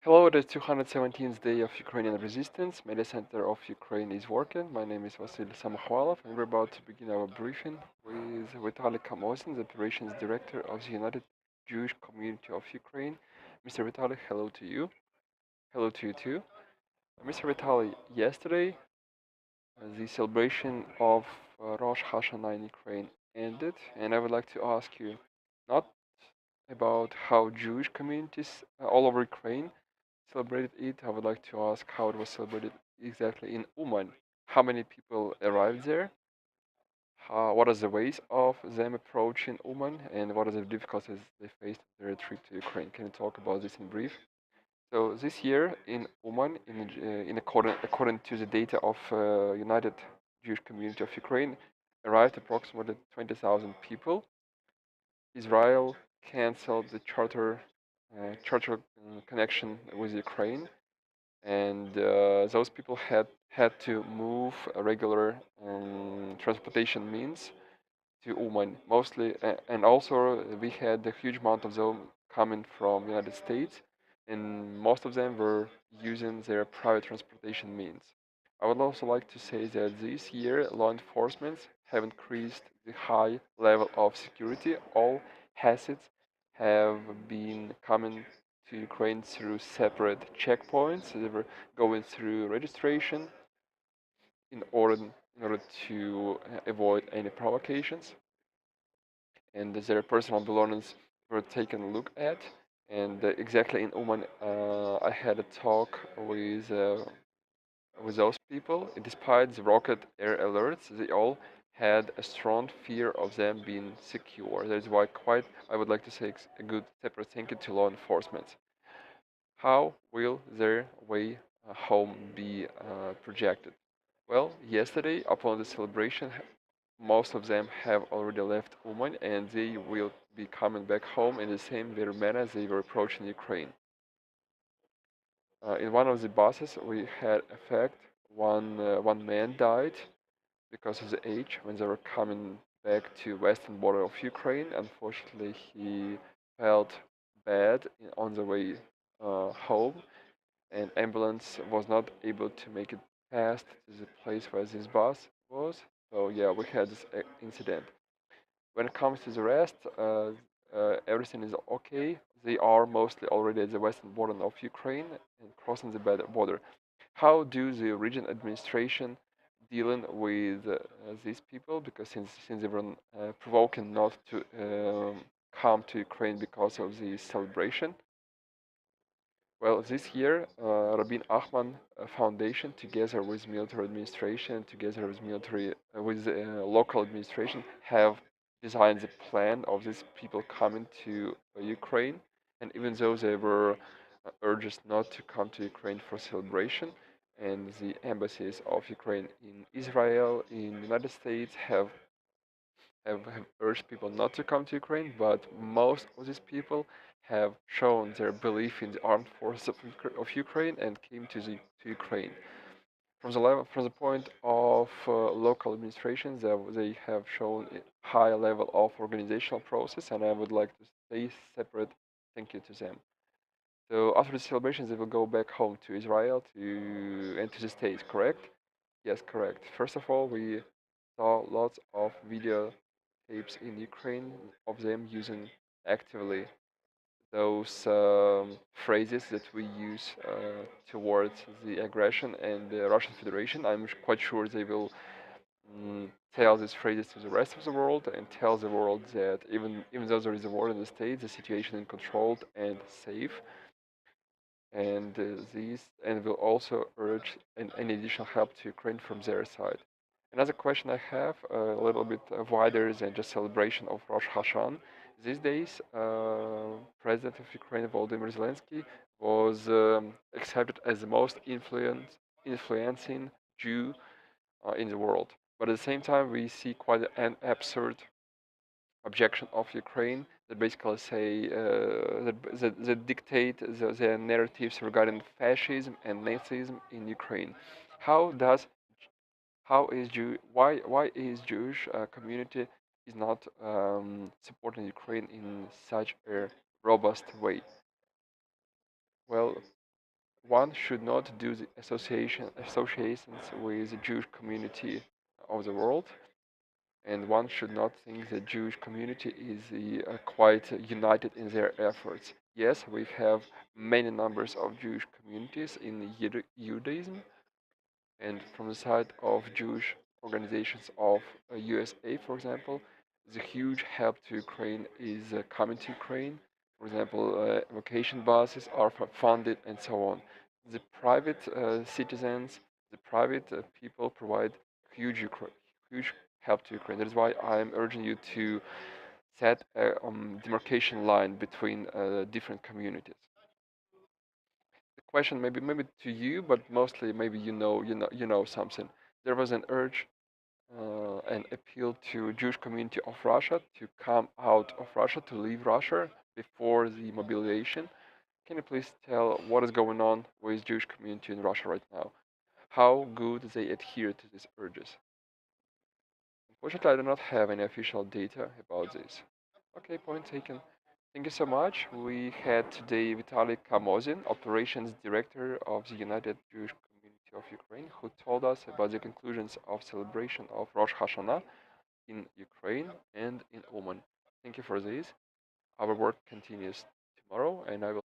Hello, the 217th day of Ukrainian resistance. Mediacentru of Ukraine is working. My name is Vasil Samokhvalov, and we're about to begin our briefing with Vitalii Kamozin, the operations director of the United Jewish Community of Ukraine. Mr. Vitalii, hello to you. Hello to you too. Mr. Vitalii, yesterday the celebration of Rosh HaShanah in Ukraine ended, and I would like to ask you not about how Jewish communities all over Ukraine celebrated it. I would like to ask how it was celebrated exactly in Uman. How many people arrived there? What are the ways of them approaching Uman, and what are the difficulties they faced on their trip to Ukraine? Can you talk about this in brief? So this year in Uman, in according to the data of United Jewish Community of Ukraine, arrived approximately 20,000 people. Israel canceled the charter connection with Ukraine, and those people had to move a regular transportation means to Uman mostly, and also we had a huge amount of them coming from the United States, and most of them were using their private transportation means. I would also like to say that this year law enforcement have increased the high level of security. All assets have been coming to Ukraine through separate checkpoints. They were going through registration in order to avoid any provocations, and their personal belongings were taken a look at. And exactly in Uman, I had a talk with those people. Despite the rocket air alerts, they all had a strong fear of them being secure. That is why quite I would like to say a good separate thank you to law enforcement. How will their way home be projected? Well, yesterday, upon the celebration, most of them have already left Uman, and they will be coming back home in the same very manner as they were approaching Ukraine. In one of the buses, we had a fact: one man died because of the age when they were coming back to western border of Ukraine. Unfortunately, he felt bad on the way home, and ambulance was not able to make it past to the place where this bus was. So yeah, we had this incident. When it comes to the rest, everything is okay. They are mostly already at the western border of Ukraine and crossing the border. How do the region administration dealing with these people? Because since they were provoking not to come to Ukraine because of the celebration. Well, this year, Rabin Ahman Foundation, together with military administration, together with local administration, have designed the plan of these people coming to Ukraine. And even though they were urged not to come to Ukraine for celebration, and the embassies of Ukraine in Israel, in the United States have urged people not to come to Ukraine, but most of these people have shown their belief in the armed forces of Ukraine and came to Ukraine. From the point of local administration, they have shown a high level of organizational process, and I would like to say separate thank you to them. So after the celebrations, they will go back home to Israel and to the States, correct? Yes, correct. First of all, we saw lots of video tapes in Ukraine of them using actively those phrases that we use towards the aggression and the Russian Federation. I'm quite sure they will tell these phrases to the rest of the world and tell the world that even though there is a war in the States, the situation is controlled and safe. And will also urge any additional help to Ukraine from their side. Another question I have, a little bit wider than just celebration of Rosh Hashanah. These days, President of Ukraine Volodymyr Zelensky was accepted as the most influencing Jew in the world. But at the same time, we see quite an absurd objection of Ukraine that basically say that dictate the narratives regarding fascism and Nazism in Ukraine. How does how is Jew why is Jewish community is not supporting Ukraine in such a robust way? Well, one should not do the associations with the Jewish community of the world, and one should not think the Jewish community is quite united in their efforts. Yes, we have many numbers of Jewish communities in Judaism, and from the side of Jewish organizations of USA, for example, the huge help to Ukraine is coming to Ukraine. For example, vacation buses are funded and so on. The private citizens, the private people provide huge help to Ukraine. That is why I'm urging you to set a demarcation line between different communities. The question maybe to you, but mostly maybe you know something. There was an urge, an appeal to Jewish community of Russia to come out of Russia, to leave Russia before the mobilization. Can you please tell what is going on with Jewish community in Russia right now? How good they adhere to these urges? Unfortunately, I do not have any official data about this. Okay, point taken. Thank you so much. We had today Vitalii Kamozin, Operations Director of the United Jewish Community of Ukraine, who told us about the conclusions of celebration of Rosh HaShanah in Ukraine and in Uman. Thank you for this. Our work continues tomorrow, and I will